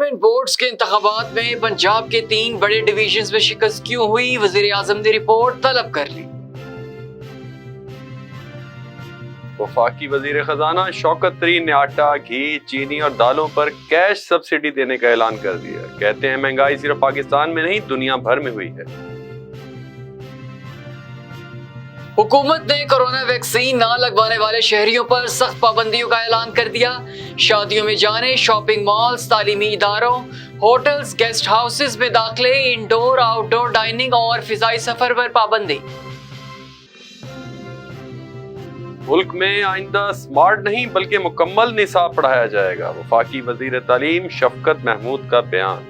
Government boards के इंतखाबात में पंजाब के 3 बड़े डिवीजन्स में शिकस्त क्यों हुई, वजीर आजम ने रिपोर्ट तलब कर ली। वफाकी वजीर खजाना शौकत तरीन ने आटा, घी, चीनी और दालों पर कैश सब्सिडी देने का ऐलान कर दिया। कहते हैं महंगाई सिर्फ पाकिस्तान में नहीं दुनिया भर में हुई है। हुकूमत ने कोरोना वैक्सीन ना लगवाने वाले शहरियों पर सख्त पाबंदियों का ऐलान कर दिया। शादियों में जाने, शॉपिंग मॉल्स, तालीमी इदारों, होटल्स, गेस्ट हाउसेस में दाखिले, इंडोर आउटडोर डाइनिंग और फिजाई सफर पर पाबंदी। मुल्क में आइंदा स्मार्ट नहीं बल्कि मुकम्मल निसाब पढ़ाया जाएगा। वफाकी वजीर तालीम शफकत महमूद का बयान।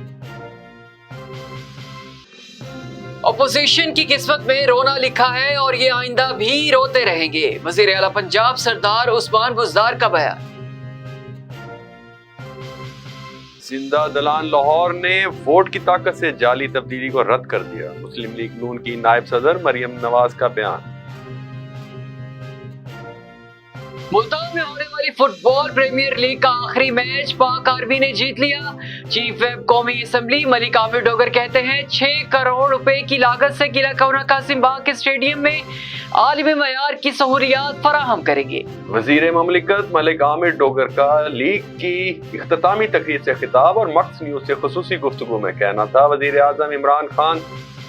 अपोजिशन की किस्मत में रोना लिखा है और ये आइंदा भी रोते रहेंगे, वजीर आला पंजाब सरदार उस्मान बुज़दार का बयान। जिंदा दलान लाहौर ने वोट की ताकत से जाली तब्दीली को रद्द कर दिया। मुस्लिम लीग नून की नायब सदर मरियम नवाज का बयान। मुल्तान में होने वाली फुटबॉल प्रीमियर लीग का आखिरी मैच पाक आर्मी ने जीत लिया। चीफ वेब कौमी असम्बली मलिक आमिर डोगर कहते हैं 6 करोड़ रुपए की लागत से किला कौना कासिम बाग के स्टेडियम में आलिमी मयार की सहूलियात फराहम करेंगे। वजीर ममलिकत मलिक आमिर डोगर का लीग की इख्तितामी तकरीर से खिताब और मक्स न्यूज से खुसूसी गुफ्तगू में कहना था, वजीर आजम इमरान खान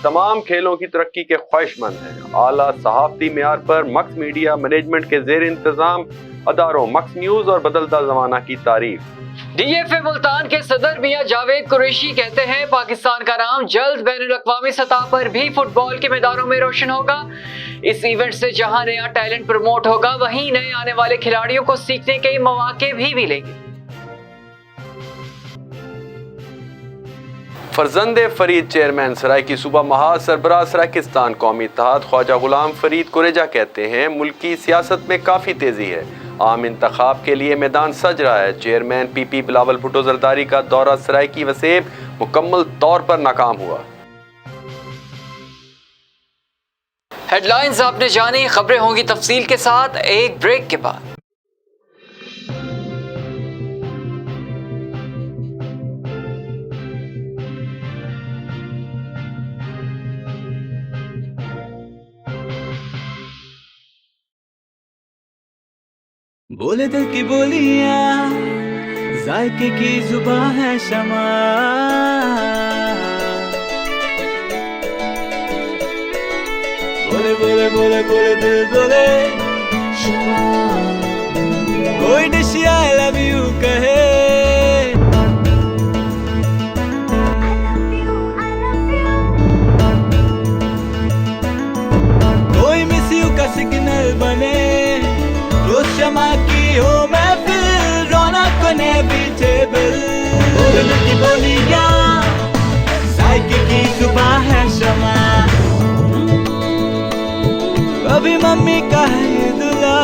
तमाम खेलों की तरक्की के ख्वाहिशमंद हैं। आला सहाफती मेयार पर मक्स मीडिया मैनेजमेंट के जेर इंतजाम अदारों मक्स न्यूज और बदलता जमाना की तारीफ। DFA मुल्तान के सदर मियां जावेद कुरैशी कहते हैं पाकिस्तान का नाम जल्द बैनुल-अक़वामी सतह पर भी फुटबॉल के मैदानों में रोशन होगा। इस इवेंट से जहां नया टैलेंट प्रमोट होगा वहीं नए आने वाले खिलाड़ियों को सीखने के मौके भी मिलेंगे। फरजंदे फरीद चेयरमैन सराय की सूबा महाज सरबराह सराकिस्तान कौमी इत्तेहाद ख्वाजा गुलाम फरीद कुरेजा कहते हैं मुल्क की सियासत में काफ़ी तेज़ी है। आम इंतखाब के लिए मैदान सज रहा है। चेयरमैन PP बिलावल भुट्टो जरदारी का दौरा सराय की वसेब मुकम्मल तौर पर नाकाम हुआ। हेडलाइंस आपने जानी, खबरें होंगी तफसील के साथ एक ब्रेक के बाद। बोले दिल की बोलियां, जायके की जुबां है शमा। बोले बोले बोले बोले दिल बोले शमा। कोई डिश आई लव यू कहे, कोई मिस यू का सिग्नल बने। रोज शमा की हो महफिल, रौनक ने बीटेबल। बोले की बोलियां, जायके की जुबां है शमा। कभी मम्मी का है दुला,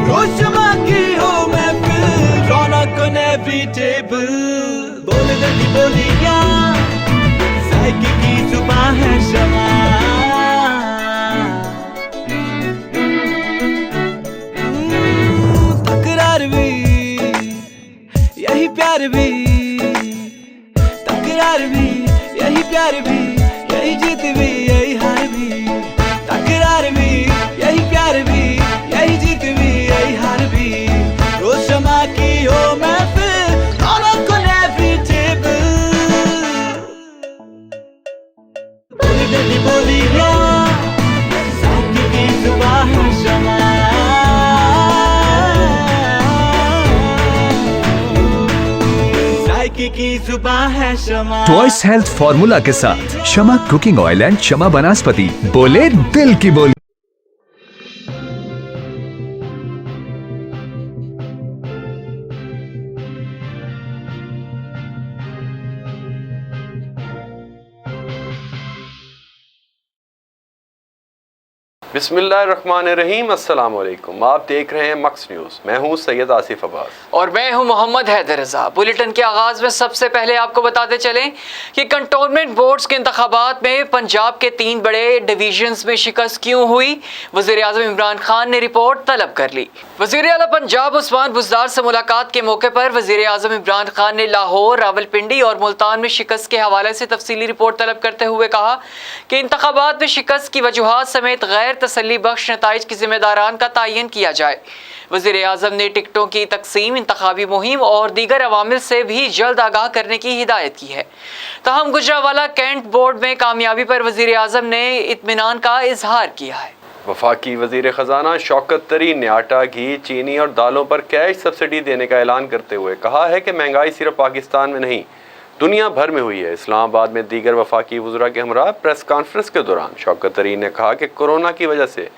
रोज शमा की हो टेबल। बोले की बोलियां, जायके की जुबां है शमा। तकरार भी यही प्यार भी, तकरार भी यही प्यार भी, यही जीत भी यही हार भी। तकरार भी यही प्यार भी, यही जीत भी यही हार भी। रोज शमा की हो महफिल, ट्वाइस हेल्थ फॉर्मूला के साथ शमा कुकिंग ऑयल एंड शमा वनस्पति। बोले दिल की बोली। बिस्मिल्लाहिर्रहमानिर्रहीम। अस्सलाम वालेकुम। आप देख रहे हैं मक्स न्यूज़। मैं हूं सैयद आसिफ अब्बास और मैं हूं मोहम्मद हैदर रजा। बुलेटिन के आगाज में सबसे पहले आपको बताते चलें कि कंटोनमेंट बोर्ड्स के इंतखाबात में पंजाब के 3 बड़े डिवीजन्स में शिकस्त क्यों हुई, वज़ीर आज़म इमरान खान ने रिपोर्ट तलब कर ली। वज़ीर आला पंजाब उस्मान बुज़दार से मुलाकात के मौके पर वज़ीर आज़म इमरान खान ने लाहौर, रावलपिंडी और मुल्तान में शिकस्त के हवाले से तफसीली रिपोर्ट तलब करते हुए कहा कि इंतखाबात में शिकस्त की वजूहात समेत गैर तसल्ली बख्श नताइज की जिम्मेदारान का तयन किया जाए। वज़ीर आज़म ने टिकटों की तकसीम, इंतखाबी मुहिम और दीगर अवामिल से भी जल्द आगाह करने की हिदायत की है। तहम गुजरावाला कैंट बोर्ड में कामयाबी पर वज़ीर आज़म ने इत्मीनान का इजहार किया है। वफाकी वज़ीर ख़जाना शौकत तरीन ने आटा, घी, चीनी और दालों पर कैश सब्सिडी देने का ऐलान करते हुए कहा है कि महंगाई सिर्फ पाकिस्तान में नहीं दुनिया भर में हुई है। इस्लामाबाद में दीगर वफाकी वज़रा के हमरा प्रेस कॉन्फ्रेंस के दौरान शौकत तरीन ने कहा कि कोरोना की वजह से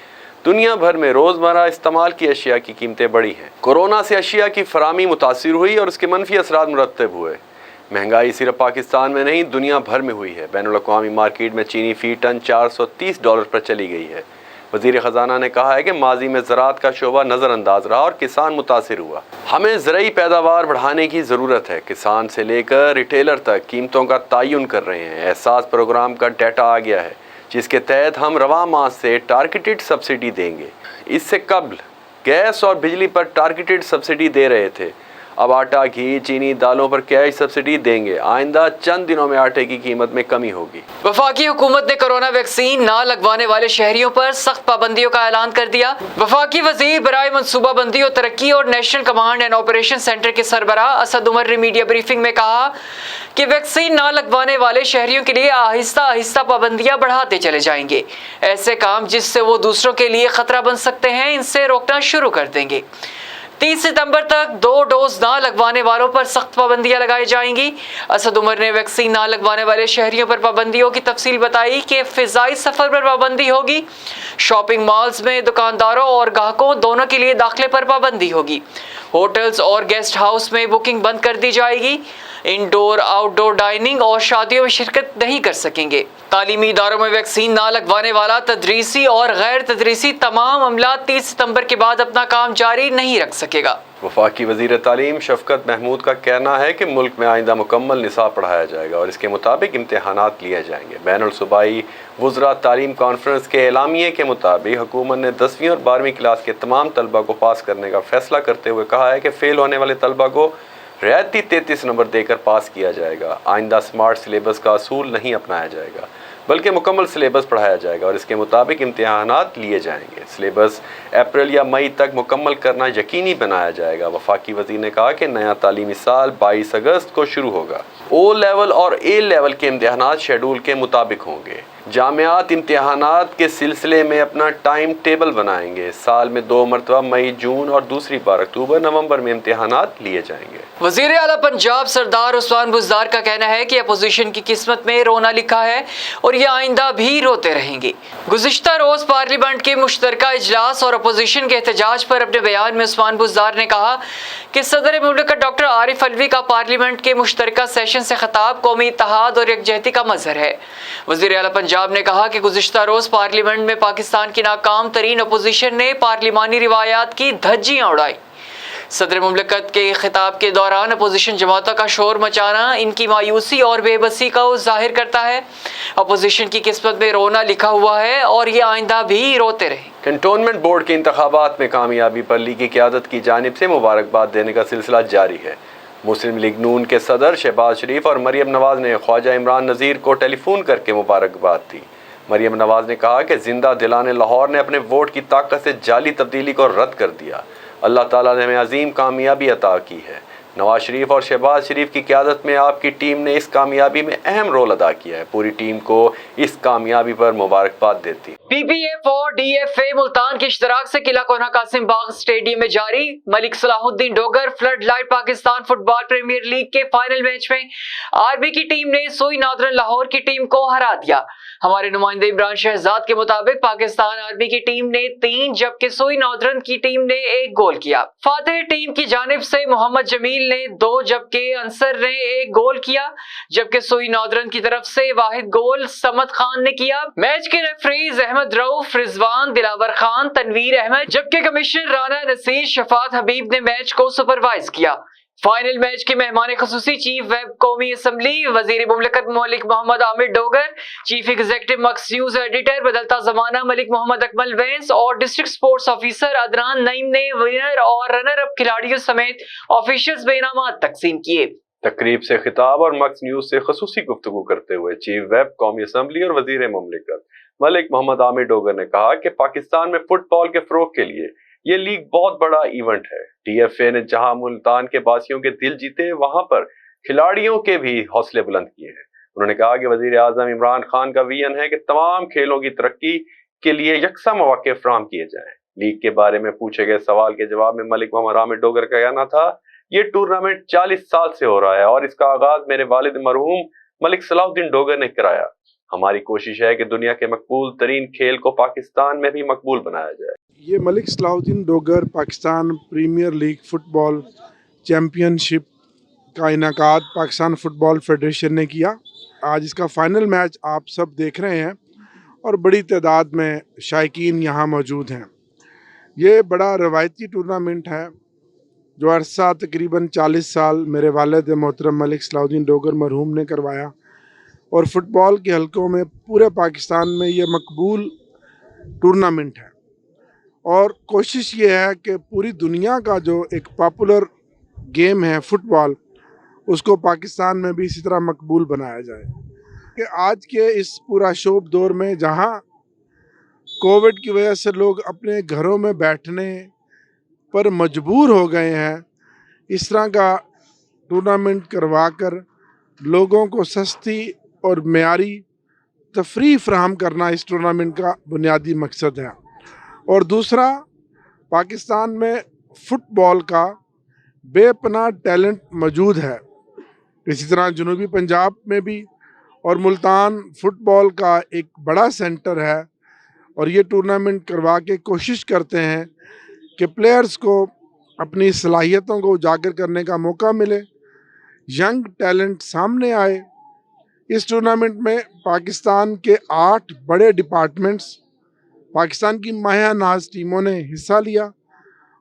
दुनिया भर में रोज़मर्रा इस्तेमाल की अशिया की कीमतें बढ़ी हैं। कोरोना से अशिया की फरामी मुतासिर हुई और उसके मनफी असरात मुरतब हुए। महंगाई सिर्फ पाकिस्तान में नहीं दुनिया भर में हुई है। बैनुल-अक़वामी मार्केट में चीनी फ़ी टन $430 पर चली गई है। वज़ीर ख़जाना ने कहा है कि माजी में ज़राअत का शोबा नज़रअंदाज रहा और किसान मुतासिर हुआ। हमें ज़रई पैदावार बढ़ाने की ज़रूरत है। किसान से लेकर रिटेलर तक कीमतों का तयन कर रहे हैं। एहसास प्रोग्राम का डाटा आ गया है जिसके तहत हम रवा माह से टारगेटेड सब्सिडी देंगे। इससे कबल गैस और बिजली पर टारगेटेड सब्सिडी दे रहे थे, अब आटा, घी, चीनी, दालों पर कैश सब्सिडी देंगे। आइंदा चंद दिनों में आटे की कीमत में कमी होगी। वफाकी हुकूमत ने कोरोना वैक्सीन ना लगवाने वाले शहरियों पर सख्त पाबंदियों का ऐलान कर दिया। वफाकी वजीर बराए मनसूबाबंदी और तरक्की और national command and operation centre के सरबराह असद उमर ने मीडिया ब्रीफिंग में कहा कि वैक्सीन ना लगवाने वाले शहरियों के लिए आहिस्ता आहिस्ता पाबंदियां बढ़ाते चले जाएंगे। ऐसे काम जिससे वो दूसरों के लिए खतरा बन सकते हैं, इनसे रोकना शुरू कर देंगे। 30 सितंबर तक 2 डोज ना लगवाने वालों पर सख्त पाबंदियां लगाई जाएंगी। असद उमर ने वैक्सीन ना लगवाने वाले शहरियों पर पाबंदियों की तफसील बताई कि फ़िज़ाई सफ़र पर पाबंदी होगी, शॉपिंग मॉल्स में दुकानदारों और ग्राहकों दोनों के लिए दाखिले पर पाबंदी होगी, होटल्स और गेस्ट हाउस में बुकिंग बंद कर दी जाएगी, इंडोर आउटडोर डाइनिंग और शादियों में शिरकत नहीं कर सकेंगे। तालीमी इदारों में वैक्सीन ना लगवाने वाला तदरीसी और गैर तदरीसी तमाम अमला 30 सितंबर के बाद अपना काम जारी नहीं रख सकेगा। वफाकी वज़ीर तालीम शफ़क़त महमूद का कहना है कि मुल्क में आइंदा मुकम्मल निसाब पढ़ाया जाएगा और इसके मुताबिक इम्तहानात लिए जाएंगे। बैनुल सूबाई वज़रा तालीम कॉन्फ्रेंस के एलामिये के मुताबिक हुकूमत ने 10वीं और 12वीं क्लास के तमाम तलबा को पास करने का फैसला करते हुए कहा है कि फ़ेल होने वाले तलबा को रियायती 33 नंबर देकर पास किया जाएगा। आइंदा स्मार्ट सिलेबस का असूल नहीं अपनाया जाएगा बल्कि मुकम्मल सिलेबस पढ़ाया जाएगा और इसके मुताबिक इम्तिहानात लिए जाएंगे। सिलेबस अप्रैल या मई तक मुकम्मल करना यकीनी बनाया जाएगा। वफाकी वज़ीर ने कहा कि नया तालीमी साल 22 अगस्त को शुरू होगा। ओ लेवल और ए लेवल के इम्तिहानात शेड्यूल के मुताबिक होंगे। जामियात इम्तिहानात के सिलसिले में अपना टाइम टेबल बनाएंगे। साल में 2 मरतबा मई, जून और दूसरी बार अक्टूबर, नवंबर में इम्तिहानात लिए जाएंगे। वज़ीर आला पंजाब सरदार उस्मान बुज़दार का कहना है कि अपोजिशन की किस्मत में रोना लिखा है और ये आइंदा भी रोते रहेंगे। गुज़िश्ता रोज़ पार्लियामेंट के मुश्तरका इजलास और अपोजिशन के एहतजाज पर अपने बयान में उस्मान बुज़दार ने कहा कि सदर मुमलिकत डॉक्टर आरिफ अलवी का पार्लियामेंट के मुश्तरका सेशन से खिताब कौमी इत्तेहाद और यकजहती का मज़हर है। वज़ीर आला पंजाब ने कहा कि गुज़िश्ता रोज़ पार्लियामेंट में पाकिस्तान की नाकाम तरीन अपोजिशन ने पार्लिमानी रिवायात की धज्जियाँ उड़ाई। सदर मुमलिकत के खिताब के दौरान अपोजिशन जमातों का शोर मचाना इनकी मायूसी और बेबसी को जाहिर करता है। अपोजिशन की किस्मत में रोना लिखा हुआ है और ये आइंदा भी रोते रहे। कंटोनमेंट बोर्ड के इंतखाबात में कामयाबी पर लीग की क़यादत की जानिब से मुबारकबाद देने का सिलसिला जारी है। मुस्लिम लीग नून के सदर शहबाज शरीफ और मरियम नवाज ने ख्वाजा इमरान नज़ीर को टेलीफोन करके मुबारकबाद दी। मरियम नवाज ने कहा कि जिंदा दिलाने लाहौर ने अपने वोट की ताकत से जाली तब्दीली को रद्द कर दिया। अल्लाह ताला ने हमें अजीम कामयाबी अता की है। नवाज शरीफ और शहबाज शरीफ की क़यादत में आपकी टीम ने इस कामयाबी में अहम रोल अदा किया है। पूरी टीम को इस कामयाबी पर मुबारकबाद देती। PPF और DFA मुल्तान के इश्तराक से किला कोना कासिम बाग स्टेडियम में जारी Malik Salahuddin Dogar flood light Pakistan football premier league के फाइनल मैच में आर्मी की टीम ने सोई नादरन लाहौर की टीम को हरा दिया। हमारे नुमाइंदे इमरान शहजाद के मुताबिक पाकिस्तान आर्मी की टीम ने 3 जबकि सुई नॉर्दर्न की टीम ने 1 गोल किया। फातेह टीम की जानिब से मोहम्मद जमील ने 2 जबकि अंसर ने 1 गोल किया, जबकि सुई नॉर्दर्न की तरफ से वाहिद गोल समद खान ने किया। मैच के रेफरीज अहमद रऊफ, रिजवान, दिलावर खान, तनवीर अहमद, जबकि कमिश्नर राना नसीर, शफात हबीब ने मैच को सुपरवाइज किया। फाइनल मैच के मेहमान खुसूसी चीफ वेब कौमी असम्बली वजीर मुमलिकत Malik Mohammad Amir Dogar, chief executive Max news editor Badalta Zamana Malik Mohammad Akmal Vains और district sports officer Adnan Naeem ने विनर और रनर अप खिलाड़ियों समेत ऑफिशियल्स में इनामात तकसीम किए। तकरीब से खिताब और मक्स न्यूज से खसूसी गुफ्तगू करते हुए चीफ वेब कौमी असम्बली और वजीर मुमलिकत मलिक मोहम्मद आमिर डोगर ने कहा कि पाकिस्तान में फुटबॉल के फरोग के लिए ये लीग बहुत बड़ा इवेंट है। DFA ने जहां मुल्तान के बासियों के दिल जीते, वहां पर खिलाड़ियों के भी हौसले बुलंद किए हैं। उन्होंने कहा कि वजीर आजम इमरान खान का विजन है कि तमाम खेलों की तरक्की के लिए यकसा मौके फराहम किए जाएं। लीग के बारे में पूछे गए सवाल के जवाब में मलिक मोहम्मद आमिर डोगर का कहना था, ये टूर्नामेंट 40 साल से हो रहा है और इसका आगाज मेरे वालिद मरहूम मलिक सलाहुद्दीन डोगर ने कराया। हमारी कोशिश है कि दुनिया के मकबूल तरीन खेल को पाकिस्तान में भी मकबूल बनाया जाए। ये Malik Salahuddin Dogar Pakistan premier league football championship का इनेकाद पाकिस्तान फुटबॉल फेडरेशन ने किया। आज इसका फ़ाइनल मैच आप सब देख रहे हैं और बड़ी तादाद में शायकीन यहाँ मौजूद हैं। ये बड़ा रवायती टूर्नामेंट है जो अरसा तकरीबन 40 साल मेरे वालिद मोहतरम मलिक सलाहुद्दीन डोगर मरहूम ने करवाया और फ़ुटबॉल के हलकों में पूरे पाकिस्तान में ये मकबूल टूर्नामेंट है। और कोशिश ये है कि पूरी दुनिया का जो एक पॉपुलर गेम है फुटबॉल, उसको पाकिस्तान में भी इसी तरह मकबूल बनाया जाए। कि आज के इस पूरा शोब दौर में जहाँ कोविड की वजह से लोग अपने घरों में बैठने पर मजबूर हो गए हैं, इस तरह का टूर्नामेंट करवा कर लोगों को सस्ती और मेयारी तफरीह फराहम करना इस टूर्नामेंट का बुनियादी मकसद है। और दूसरा, पाकिस्तान में फ़ुटबॉल का बेपनाह टैलेंट मौजूद है। इसी तरह जनूबी पंजाब में भी और मुल्तान फ़ुटबॉल का एक बड़ा सेंटर है और ये टूर्नामेंट करवा के कोशिश करते हैं कि प्लेयर्स को अपनी सलाहियतों को उजागर करने का मौका मिले, यंग टैलेंट सामने आए। इस टूर्नामेंट में पाकिस्तान के 8 बड़े डिपार्टमेंट्स, पाकिस्तान की माहिया नाज टीमों ने हिस्सा लिया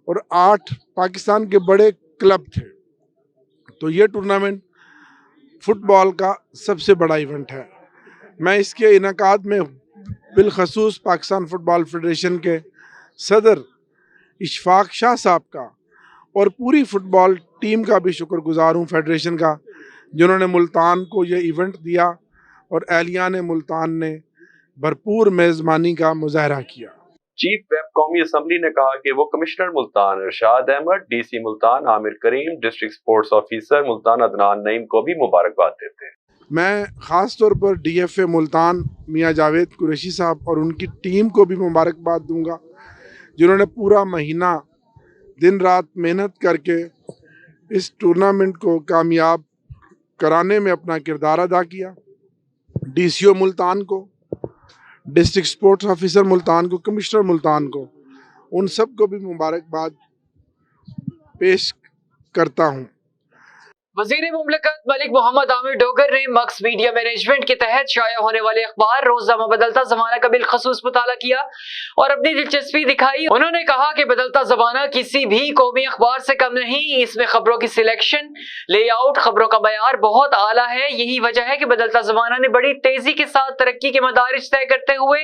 और 8 पाकिस्तान के बड़े क्लब थे। तो ये टूर्नामेंट फ़ुटबॉल का सबसे बड़ा इवेंट है। मैं इसके इनेकाद में बिलखसूस पाकिस्तान फ़ुटबॉल फेडरेशन के सदर इशफाक शाह साहब का और पूरी फ़ुटबॉल टीम का भी शुक्रगुजार हूँ, फेडरेशन का, जिन्होंने मुल्तान को ये इवेंट दिया और एहलियान मुल्तान ने भरपूर मेज़बानी का मुजाहरा किया। चीफ वेब कौमी असम्बली ने कहा कि वो commissioner Multan Irshad Ahmad, DC Multan Amir Karim, district sports officer Multan Adnan Naeem को भी मुबारकबाद देते हैं। मैं ख़ास तौर पर DFA मुल्तान मियाँ जावेद कुरैशी साहब और उनकी टीम को भी मुबारकबाद दूंगा, जिन्होंने पूरा महीना दिन रात मेहनत करके इस टूर्नामेंट को कामयाब कराने में अपना किरदार अदा किया। DCO मुल्तान को, डिस्ट्रिक्ट स्पोर्ट्स ऑफिसर मुल्तान को, कमिश्नर मुल्तान को, उन सब को भी मुबारकबाद पेश करता हूँ। वजीर मुमलिकत मलिक मोहम्मद आमिर डोगर ने मक्स मीडिया मैनेजमेंट के तहत शाया होने वाले अखबार रोज़नामा बदलता ज़माना का बिलखसूस मुताला किया और अपनी दिलचस्पी दिखाई। उन्होंने कहा कि बदलता ज़माना किसी भी कौमी अखबार से कम नहीं। इसमें खबरों की सिलेक्शन, लेआउट, खबरों का बयार बहुत आला है। यही वजह है कि बदलता ज़माना ने बड़ी तेजी के साथ तरक्की के मदारिज तय करते हुए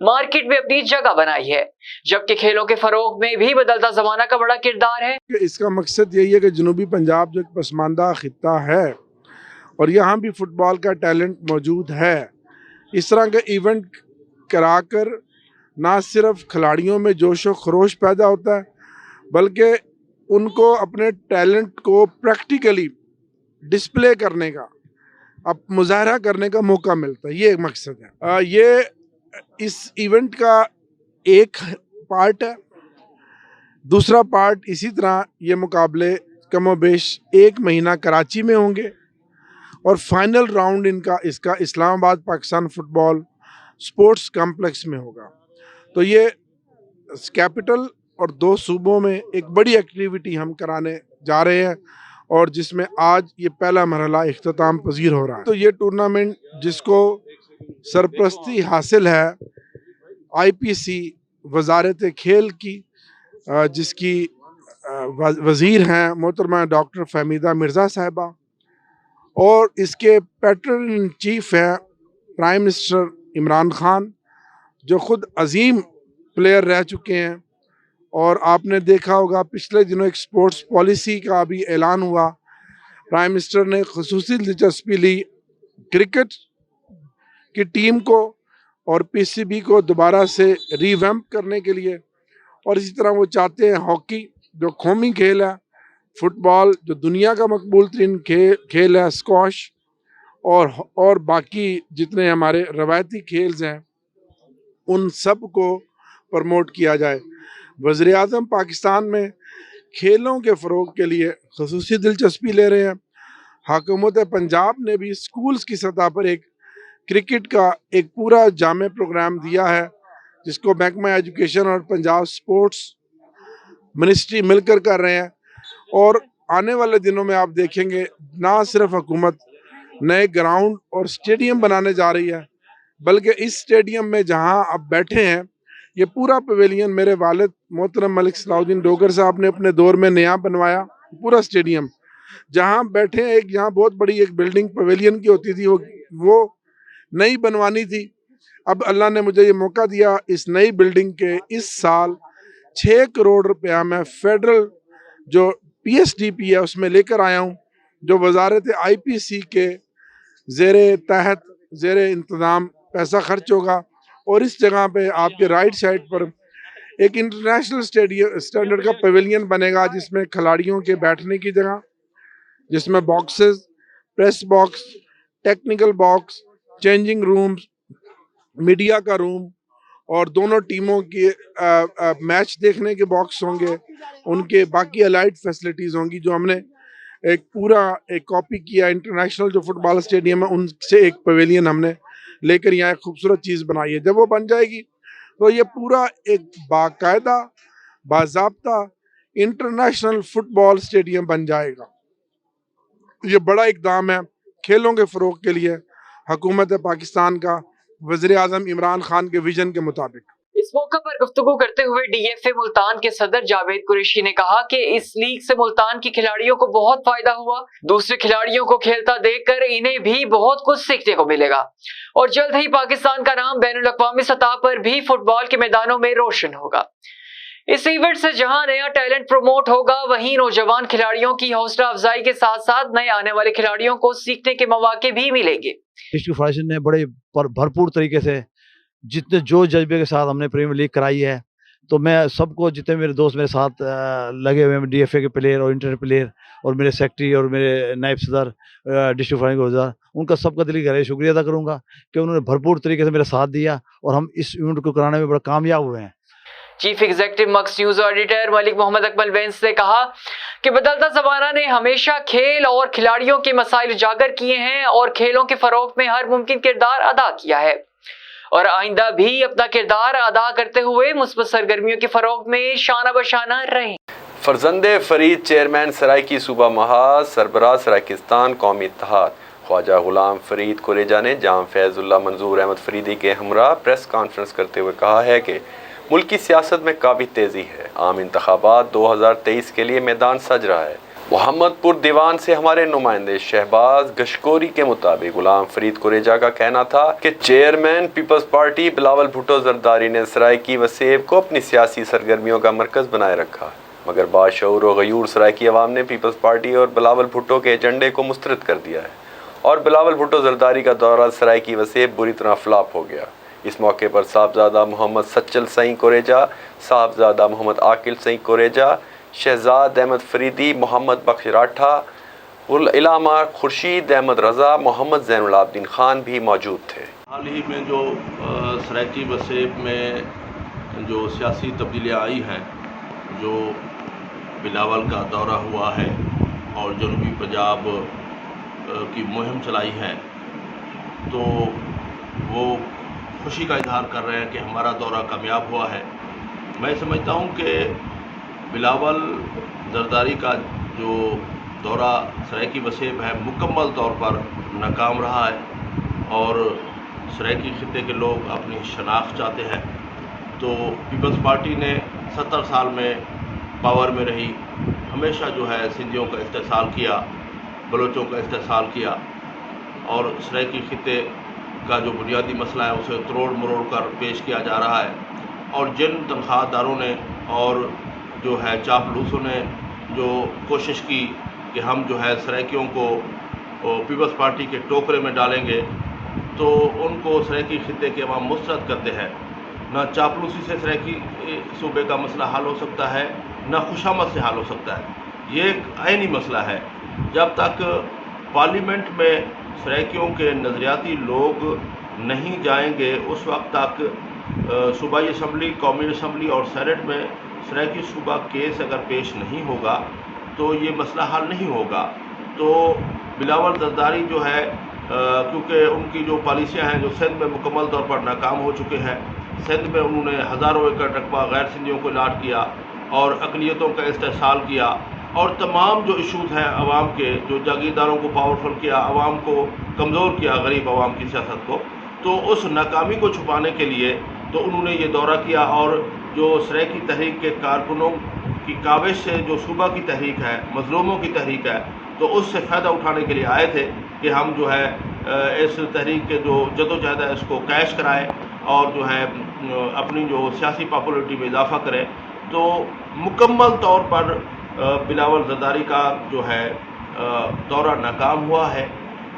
मार्केट में अपनी जगह बनाई है, जबकि खेलों के फरोग में भी बदलता ज़माना का बड़ा किरदार है। इसका मकसद यही है कि जनूबी पंजाब जो एक पसमानदा खित्ता है और यहाँ भी फुटबॉल का टैलेंट मौजूद है, इस तरह का इवेंट कराकर ना सिर्फ खिलाड़ियों में जोश व खरोश पैदा होता है, बल्कि उनको अपने टैलेंट को प्रैक्टिकली डिस्प्ले करने का, अब मुजाहरा करने का मौका मिलता है। ये एक मकसद है। ये इस इवेंट का एक पार्ट है। दूसरा पार्ट, इसी तरह ये मुकाबले कमोबेश 1 महीना कराची में होंगे और फाइनल राउंड इसका Islamabad Pakistan football sports complex में होगा। तो ये कैपिटल और 2 सूबों में एक बड़ी एक्टिविटी हम कराने जा रहे हैं और जिसमें आज ये पहला मरहला इख्तिताम पजीर हो रहा है। तो ये टूर्नामेंट जिसको सरपरस्ती हासिल है IPC वजारत खेल की, जिसकी वज़ीर हैं मोहतरमा डॉक्टर फहमीदा मिर्ज़ा साहिबा, और इसके पैट्रन इन चीफ हैं प्राइम मिनिस्टर इमरान खान, जो ख़ुद अजीम प्लेयर रह चुके हैं। और आपने देखा होगा पिछले दिनों एक स्पोर्ट्स पॉलिसी का भी ऐलान हुआ, प्राइम मिनिस्टर ने ख़ुसूसी दिलचस्पी ली क्रिकेट की टीम को और PCB को दोबारा से रीवैम्प करने के लिए। और इसी तरह वो चाहते हैं हॉकी जो कौमी खेल है, फुटबॉल जो दुनिया का मकबूल तरीन खेल है, स्क्वाश और बाकी जितने हमारे रवायती खेल्स हैं उन सब को प्रमोट किया जाए। वज़ीर आज़म पाकिस्तान में खेलों के फ़रोग़ के लिए ख़ुसूसी दिलचस्पी ले रहे हैं। हुकूमत पंजाब ने भी स्कूल्स की सतह पर एक क्रिकेट का एक पूरा जामे प्रोग्राम दिया है, जिसको महकमा एजुकेशन और पंजाब स्पोर्ट्स मिनिस्ट्री मिलकर कर रहे हैं। और आने वाले दिनों में आप देखेंगे ना सिर्फ हुकूमत नए ग्राउंड और स्टेडियम बनाने जा रही है, बल्कि इस स्टेडियम में जहां आप बैठे हैं ये पूरा पवेलियन मेरे वालिद मोहतरम मलिक सलाउद्दीन डोगर साहब ने अपने दौर में नया बनवाया। पूरा स्टेडियम जहां बैठे हैं, एक यहाँ बहुत बड़ी एक बिल्डिंग पवेलियन की होती थी, वो नई बनवानी थी। अब अल्लाह ने मुझे ये मौका दिया, इस नई बिल्डिंग के इस साल 6 करोड़ रुपया मैं फेडरल जो PSDP है उसमें लेकर आया हूँ, जो वजारत IPC के ज़ेर इंतज़ाम पैसा खर्च होगा। और इस जगह पे आपके राइट साइड पर एक इंटरनेशनल स्टैंडर्ड का पवेलियन बनेगा, जिसमें खिलाड़ियों के बैठने की जगह, जिसमें boxes, press box, technical box, changing rooms, media का रूम और दोनों टीमों के मैच देखने के बॉक्स होंगे, उनके बाकी अलाइड फैसिलिटीज़ होंगी, जो हमने एक कॉपी किया इंटरनेशनल जो फुटबॉल स्टेडियम है उनसे एक पवेलियन हमने लेकर यहाँ एक खूबसूरत चीज़ बनाई है। जब वो बन जाएगी तो ये पूरा एक बाकायदा बाज़ाब्ता इंटरनेशनल फुटबॉल स्टेडियम बन जाएगा। ये बड़ा इक़दाम है खेलों के फ़रोग़ के लिए हुकूमत पाकिस्तान का वज़ीर आज़म इमरान खान के विजन के मुताबिक। इस मौके पर गुफ्तगू करते हुए DFA मुल्तान के सदर जावेद कुरैशी ने कहा कि इस लीग से मुल्तान के खिलाड़ियों को बहुत फायदा हुआ। दूसरे खिलाड़ियों को खेलता देखकर इन्हें भी बहुत कुछ सीखने को मिलेगा और जल्द ही पाकिस्तान का नाम बैनुल अक़वामी सतह पर भी फुटबॉल के मैदानों में रोशन होगा। इस इवेंट से जहां नया टैलेंट प्रमोट होगा, वहीं नौजवान खिलाड़ियों की हौसला अफजाई के साथ साथ नए आने वाले खिलाड़ियों को सीखने के मौके भी मिलेंगे। डिस्ट्रिक्ट फेडरेशन ने बड़े भरपूर तरीके से जितने जो जज्बे के साथ हमने प्रीमियर लीग कराई है, तो मैं सबको जितने मेरे दोस्त मेरे साथ लगे हुए हैं, DFA के प्लेयर और इंटर प्लेयर और मेरे सेक्रेटरी और मेरे नायब सदर डिस्ट्रिक्ट फेडरेशन, उनका सबका दिली गहरा शुक्रिया अदा करूँगा कि उन्होंने भरपूर तरीके से मेरा साथ दिया और हम इस इवेंट को कराने में बड़ा कामयाब हुए हैं। Chief executive Max news editor Malik Mohammad Akmal Vains ने कहा कि बदलता ज़माना ने हमेशा खेल और खिलाड़ियों के मसाइल उजागर किए हैं और खेलों के फरोग में हर मुमकिन किरदार अदा किया है और आइंदा भी अपना किरदार अदा करते हुए मुस्बत सरगर्मियों के फरोग में शाना बशाना रहें। फरजंदे फरीद चेयरमैन सराइकी सूबा महाज सरबराह सराइकिस्तान कौमी इत्तेहाद ख्वाजा गुलाम फरीद कुरेजा ने जाम फैजुल्लाह मंजूर अहमद फरीदी के हमरा प्रेस कॉन्फ्रेंस करते हुए कहा है कि मुल्क की सियासत में काफ़ी तेज़ी है। आम इंतखाबात 2023 के लिए मैदान सज रहा है। मोहम्मदपुर दीवान से हमारे नुमाइंदे शहबाज गशकोरी के मुताबिक गुलाम फरीद कुरेजा का कहना था कि chairman peoples party Bilawal Bhutto Zardari ने सराइकी व सेब को अपनी सियासी सरगर्मियों का मरकज़ बनाए रखा, मगर बाशऊर व गयूर सराइकी अवाम ने पीपल्स पार्टी और बिलावल भुट्टो के एजेंडे को मुस्तरद कर दिया है और बिलावल भुट्टो जरदारी का दौरा सराइकी व सेब बुरी तरह फ्लॉप हो गया। इस मौके पर साहबजादा मोहम्मद सच्चल सईं कुरेजा, साहबजादा मोहम्मद आकिल सईं कुरेजा, शहजाद अहमद फरीदी, मोहम्मद बख्श राठा, उल इलामा खुर्शीद अहमद रज़ा, मोहम्मद ज़ैनुल आबदीन खान भी मौजूद थे। हाल ही में जो सराइकी व सेब में जो सियासी तब्दीलियाँ आई हैं, जो बिलावल का दौरा हुआ है और जनूबी पंजाब की मुहिम चलाई है, तो वो خوشی کا اظہار کر رہے ہیں کہ ہمارا دورہ کامیاب ہوا ہے۔ میں سمجھتا ہوں کہ بلاول زرداری کا جو دورہ سرائیکی وسیب ہے مکمل طور پر ناکام رہا ہے، اور سرائیکی خطے کے لوگ اپنی شناخت چاہتے ہیں۔ تو پیپلز پارٹی نے 70 سال میں پاور میں رہی، ہمیشہ جو ہے سندھیوں کا استحصال کیا، بلوچوں کا استحصال کیا، اور سرائیکی خطے کا جو بنیادی مسئلہ ہے اسے تروڑ مروڑ کر پیش کیا جا رہا ہے۔ اور جن تنخواہ داروں نے اور جو ہے چاپلوسوں نے جو کوشش کی کہ ہم جو ہے سرائیکیوں کو پیپلز پارٹی کے ٹوکرے میں ڈالیں گے، تو ان کو سرائیکی خطے کے عوام مسترد کرتے ہیں۔ نہ چاپلوسی سے سرائیکی صوبے کا مسئلہ حل ہو سکتا ہے، نہ خوشامد سے حل ہو سکتا ہے۔ یہ ایک عینی مسئلہ ہے۔ جب تک پارلیمنٹ میں سرائیکیوں کے نظریاتی لوگ نہیں جائیں گے، اس وقت تک صوبائی اسمبلی، قومی اسمبلی اور سینٹ میں سرائیکی صوبہ کیس اگر پیش نہیں ہوگا تو یہ مسئلہ حل نہیں ہوگا۔ تو بلاول زرداری جو ہے کیونکہ ان کی جو پالیسیاں ہیں جو سندھ میں مکمل طور پر ناکام ہو چکے ہیں، سندھ میں انہوں نے ہزاروں ایکڑ رقبہ غیر سندھیوں کو الاٹ کیا اور اقلیتوں کا استحصال کیا، اور تمام جو ایشوز ہیں عوام کے، جو جاگیرداروں کو پاورفل کیا، عوام کو کمزور کیا، غریب عوام کی سیاست کو، تو اس ناکامی کو چھپانے کے لیے تو انہوں نے یہ دورہ کیا، اور جو سرائیکی تحریک کے کارکنوں کی کاوش سے جو صوبہ کی تحریک ہے، مظلوموں کی تحریک ہے، تو اس سے فائدہ اٹھانے کے لیے آئے تھے کہ ہم جو ہے اس تحریک کے جو جدوجہد ہے اس کو کیش کرائیں اور جو ہے اپنی جو سیاسی پاپولرٹی میں اضافہ کریں۔ تو مکمل طور پر بلاول زرداری کا جو ہے دورہ ناکام ہوا ہے۔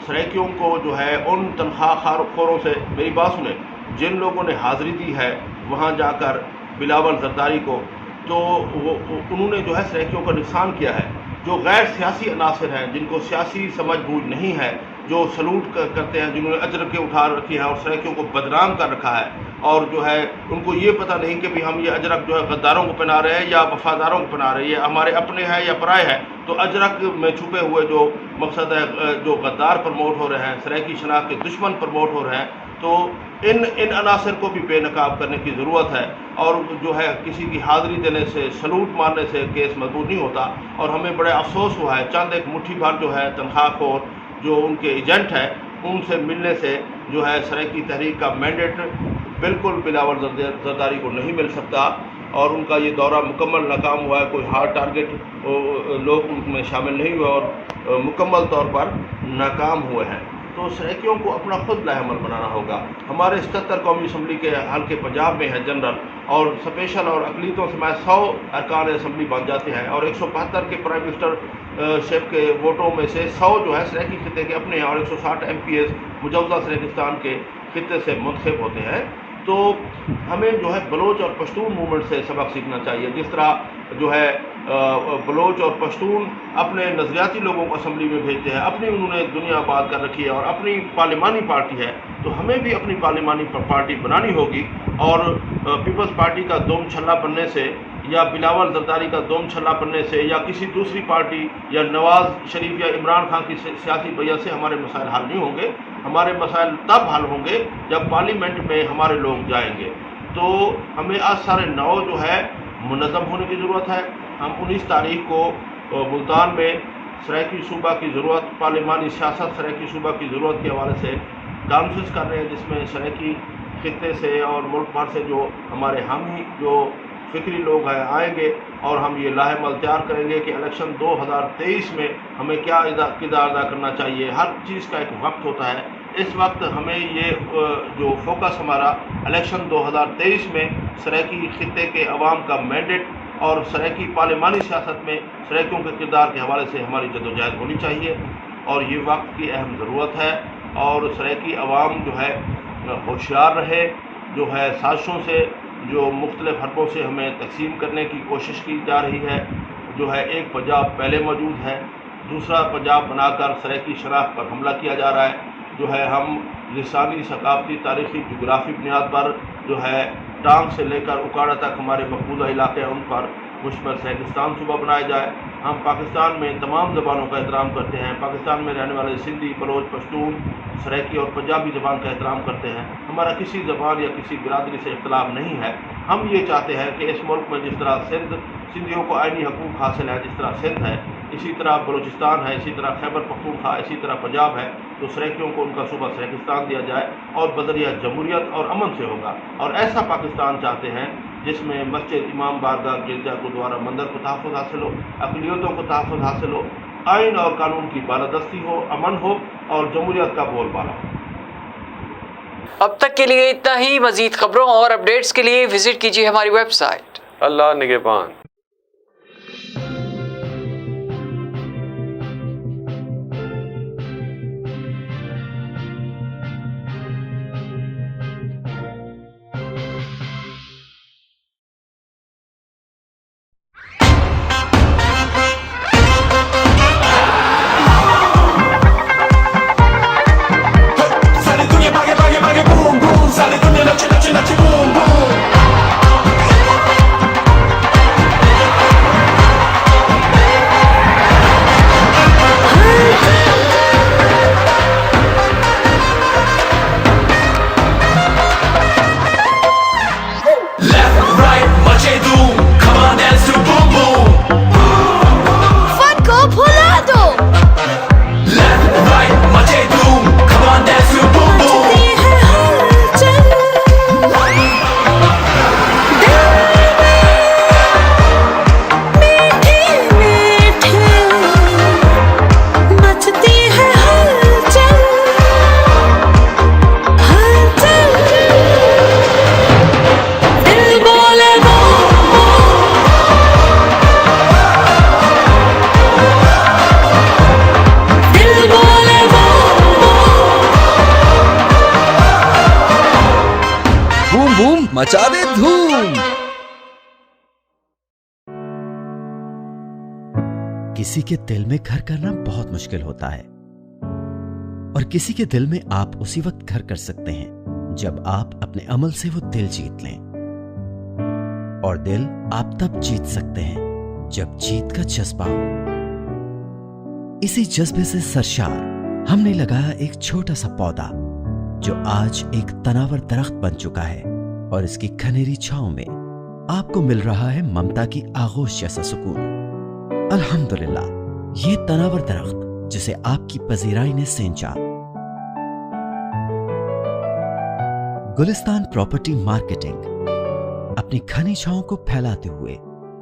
سرائیکیوں کو جو ہے ان تنخواہ خوروں سے، میری بات سنیں، جن لوگوں نے حاضری دی ہے وہاں جا کر بلاول زرداری کو، تو انہوں نے جو ہے سرائیکیوں کا نقصان کیا ہے۔ جو غیر سیاسی عناصر ہیں، جن کو سیاسی سمجھ بوجھ نہیں ہے، جو سلوٹ کرتے ہیں، جنہوں نے اجرکیں اٹھا رکھی ہیں اور سرائیکیوں کو بدنام کر رکھا ہے، اور جو ہے ان کو یہ پتہ نہیں کہ بھی ہم یہ اجرک جو ہے غداروں کو پہنا رہے ہیں یا وفاداروں کو پہنا رہے ہیں، یہ ہمارے اپنے ہیں یا پرائے ہیں۔ تو اجرک میں چھپے ہوئے جو مقصد ہے، جو غدار پرموٹ ہو رہے ہیں، سرائیکی شناخت کے دشمن پرموٹ ہو رہے ہیں، تو ان عناصر کو بھی بے نقاب کرنے کی ضرورت ہے، اور جو ہے کسی کی حاضری دینے سے، سلوٹ مارنے سے کیس مضبوط نہیں ہوتا۔ اور ہمیں بڑے افسوس ہوا ہے، چند ایک مٹھی بھر جو ہے تنخواہ خور جو ان کے ایجنٹ ہیں، ان سے ملنے سے جو ہے سرائیکی تحریک کا مینڈیٹ بالکل بلاول زرداری کو نہیں مل سکتا، اور ان کا یہ دورہ مکمل ناکام ہوا ہے۔ کوئی ہارڈ ٹارگٹ لوگ ان میں شامل نہیں ہوئے اور مکمل طور پر ناکام ہوئے ہیں۔ تو سرائیکیوں کو اپنا خود لاہ عمل بنانا ہوگا۔ ہمارے 77 قومی اسمبلی کے حلقے پنجاب میں ہے جنرل، اور اسپیشل اور اقلیتوں سے میں 100 ارکان اسمبلی بن جاتے ہیں، اور 175 کے پرائم منسٹر شپ کے ووٹوں میں سے 100 جو ہے سرائیکی خطے کے اپنے ہیں، اور 160 MPs مجوزہ سرائیکستان کے خطے سے منتخب ہوتے ہیں۔ تو ہمیں جو ہے بلوچ اور پشتون موومنٹ سے سبق سیکھنا چاہیے۔ جس طرح جو ہے بلوچ اور پشتون اپنے نظریاتی لوگوں کو اسمبلی میں بھیجتے ہیں، اپنی انہوں نے دنیا آباد کر رکھی ہے اور اپنی پارلیمانی پارٹی ہے، تو ہمیں بھی اپنی پارلیمانی پارٹی بنانی ہوگی، اور پیپلز پارٹی کا دوم چھلا بننے سے یا بلاول زرداری کا دوم چھلا بننے سے یا کسی دوسری پارٹی یا نواز شریف یا عمران خان کی سیاسی بیعت سے ہمارے مسائل حل نہیں ہوں گے۔ ہمارے مسائل تب حل ہوں گے جب پارلیمنٹ میں ہمارے لوگ جائیں گے۔ تو ہمیں آج سارے 9 جو ہے منظم ہونے کی ضرورت ہے۔ ہم 19 تاریخ کو ملتان میں سرائیکی صوبہ کی ضرورت، پارلیمانی سیاست سرائیکی صوبہ کی ضرورت کے حوالے سے کانفرنس کر رہے ہیں، جس میں سرائیکی خطے سے اور ملک بھر سے جو ہمارے حامی جو فکری لوگ ہیں آئیں گے، اور ہم یہ لاہ عمل تیار کریں گے کہ الیکشن 2023 میں ہمیں کیا کردار ادا کرنا چاہیے۔ ہر چیز کا ایک وقت ہوتا ہے۔ اس وقت ہمیں یہ جو فوکس ہمارا الیکشن 2023 میں سرائیکی خطے کے عوام کا مینڈیٹ اور سرائیکی پارلیمانی سیاست میں سرائیکیوں کے کردار کے حوالے سے ہماری جدوجہد ہونی چاہیے، اور یہ وقت کی اہم ضرورت ہے۔ اور سرائیکی عوام جو ہے ہوشیار رہے، جو ہے سازشوں سے جو مختلف حربوں سے ہمیں تقسیم کرنے کی کوشش کی جا رہی ہے، جو ہے ایک پنجاب پہلے موجود ہے، دوسرا پنجاب بنا کر سرائیکی شناخت پر حملہ کیا جا رہا ہے، جو ہے ہم لسانی، ثقافتی، تاریخی، جغرافی بنیاد پر جو ہے ٹانگ سے لے کر اکاڑا تک ہمارے مقبوضہ علاقے ہیں، ان پر مشتمل سرائیکستان صوبہ بنایا جائے۔ हम पाकिस्तान में तमाम ज़बानों का एहतराम करते हैं। पाकिस्तान में रहने वाले सिंधी, बलोच, पश्तून, सराइकी और पंजाबी ज़बान का एहतराम करते हैं। हमारा किसी ज़बान या किसी बिरादरी से इख्तलाफ नहीं है। हम ये चाहते हैं कि इस मुल्क में जिस तरह सिंधियों को आइनी हकूक़ हासिल है, जिस तरह सिंध है, इसी तरह बलूचिस्तान है, इसी तरह खैबर पख्तूनख्वा, इसी तरह पंजाब है, तो सराइकियों को उनका सूबा सराइकिस्तान दिया जाए और बज़रिया जमहूरियत और अमन से होगा। और ऐसा पाकिस्तान चाहते हैं जिसमें मस्जिद, इमाम बारगाह, गिरजा, गुरुद्वारा, मंदिर को तहफ़्फ़ुज़ हासिल हो, अक़लियतों को तहफ़्फ़ुज़ हासिल हो, आइन और कानून की बालादस्ती हो, अमन हो और जमहूरियत का बोलबाला हो। अब तक के लिए इतना ही। मज़ीद खबरों और अपडेट्स के लिए विजिट कीजिए हमारी वेबसाइट। अल्लाह निगहबान। मचा दे धूम। किसी के दिल में घर करना बहुत मुश्किल होता है और किसी के दिल में आप उसी वक्त घर कर सकते हैं जब आप अपने अमल से वो दिल जीत लें। और दिल आप तब जीत सकते हैं जब जीत का जज्बा हो। इसी जज्बे से सरशार हमने लगाया एक छोटा सा पौधा जो आज एक तनावर दरख्त बन चुका है और इसकी खनेरी छांव में आपको मिल रहा है ममता की आगोश जैसा सुकून। अल्हम्दुलिल्लाह, ये तनावर दरख्त जिसे आपकी पजीराई ने सेंचा। गुलिस्तान प्रॉपर्टी मार्केटिंग अपनी घनी छांव को फैलाते हुए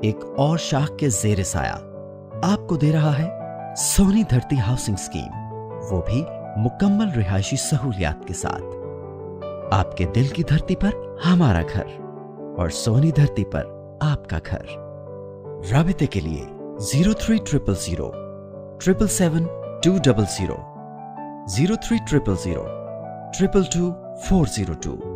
एक और शाख के जेर साया आपको दे रहा है सोनी धरती हाउसिंग स्कीम, वो भी मुकम्मल रिहायशी सहूलियात के साथ। आपके दिल की धरती पर हमारा घर और सोनी धरती पर आपका घर। राबिते के लिए 0300 777 200 03000 222 402